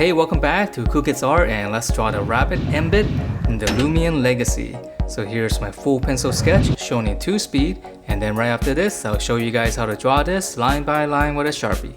Hey, welcome back to Cool Kids Art, and let's draw the rabbit Embit in the Loomian Legacy. So here's my full pencil sketch shown in 2 speed, and then right after this I'll show you guys how to draw this line by line with a sharpie.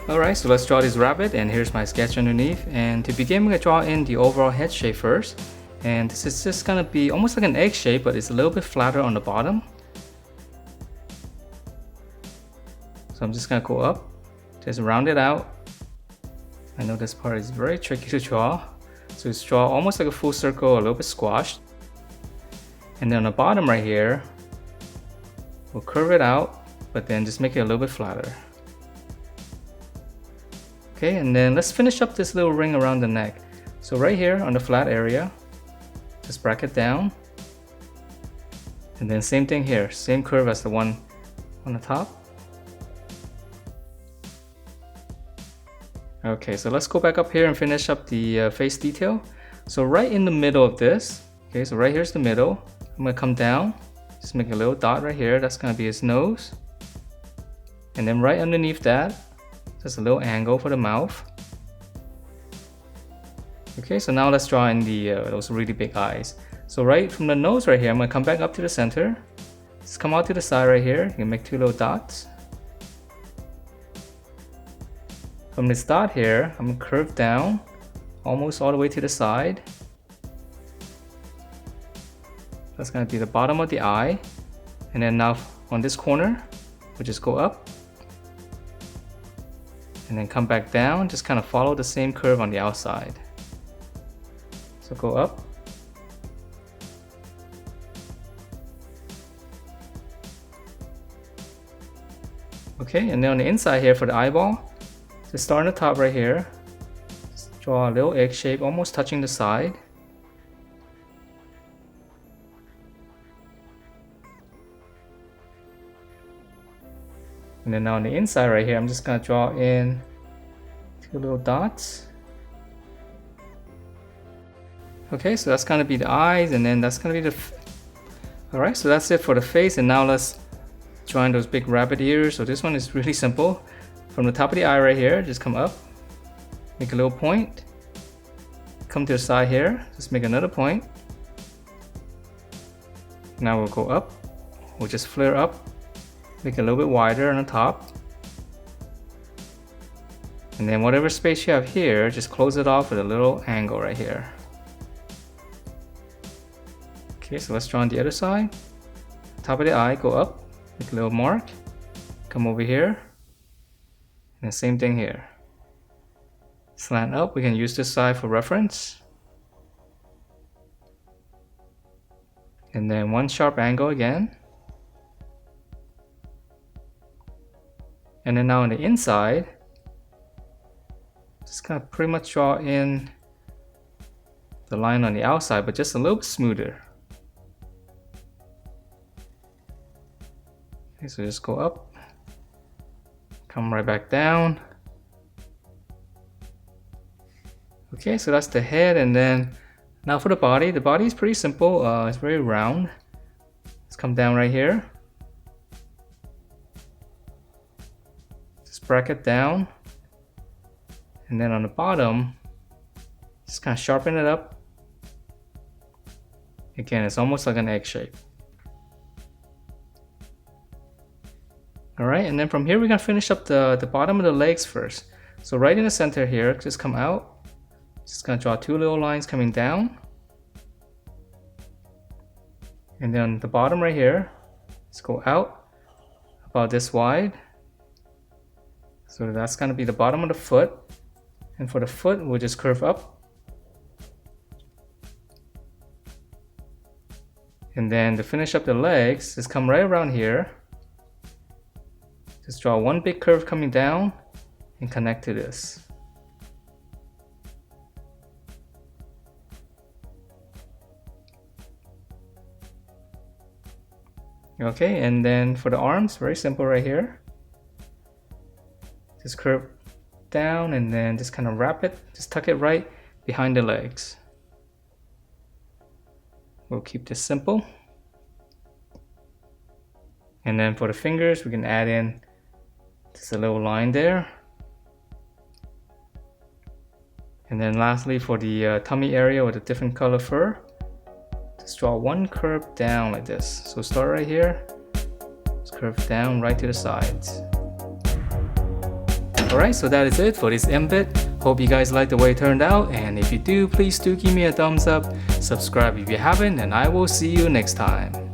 Alright, so let's draw this rabbit, and here's my sketch underneath. And to begin, we're going to draw in the overall head shape first. And this is just going to be almost like an egg shape, but it's a little bit flatter on the bottom. So I'm just going to go up, just round it out. I know this part is very tricky to draw. So just draw almost like a full circle, a little bit squashed. And then on the bottom right here, we'll curve it out, but then just make it a little bit flatter. Okay, and then let's finish up this little ring around the neck. So right here on the flat area, just bracket down. And then same thing here, same curve as the one on the top. Okay, so let's go back up here and finish up the face detail. So right in the middle of this, okay, so right here's the middle. I'm gonna come down, just make a little dot right here. That's gonna be his nose. And then right underneath that, just a little angle for the mouth. Okay, so now let's draw in the those really big eyes. So right from the nose right here, I'm gonna come back up to the center. Just come out to the side right here. You can make 2 little dots. From this dot here, I'm gonna curve down almost all the way to the side. That's gonna be the bottom of the eye. And then now on this corner, we'll just go up. And then come back down, just kind of follow the same curve on the outside. So go up. Okay, and then on the inside here for the eyeball, just start on the top right here. Just draw a little egg shape, almost touching the side. And then now on the inside right here, I'm just going to draw in 2 little dots. Okay, so that's going to be the eyes, and then that's going to be the... Alright, so that's it for the face, and now let's draw in those big rabbit ears. So this one is really simple. From the top of the eye right here, just come up, make a little point. Come to the side here, just make another point. Now we'll go up, we'll just flare up. Make it a little bit wider on the top. And then whatever space you have here, just close it off with a little angle right here. Okay, so let's draw on the other side. Top of the eye, go up, make a little mark, come over here, and the same thing here. Slant up, we can use this side for reference. And then one sharp angle again. And then now on the inside, just kind of pretty much draw in the line on the outside, but just a little bit smoother. Okay, so just go up, come right back down. Okay, so that's the head, and then now for the body is pretty simple. It's very round. Let's come down right here. Just bracket down. And then on the bottom, just kind of sharpen it up. Again, it's almost like an egg shape. Alright, and then from here we're going to finish up the bottom of the legs first. So right in the center here, just come out. Just going to draw two little lines coming down. And then the bottom right here, let's go out about this wide. So that's going to be the bottom of the foot. And for the foot, we'll just curve up. And then to finish up the legs, just come right around here. Just draw one big curve coming down and connect to this. Okay, and then for the arms, very simple right here. Just curve down and then just kind of wrap it, just tuck it right behind the legs. We'll keep this simple. And then for the fingers, we can add in just a little line there. And then lastly, for the tummy area with a different color fur, just draw one curve down like this. So start right here, just curve down right to the sides. Alright, so that is it for this Embit. Hope you guys like the way it turned out, and if you do, please do give me a thumbs up, subscribe if you haven't, and I will see you next time.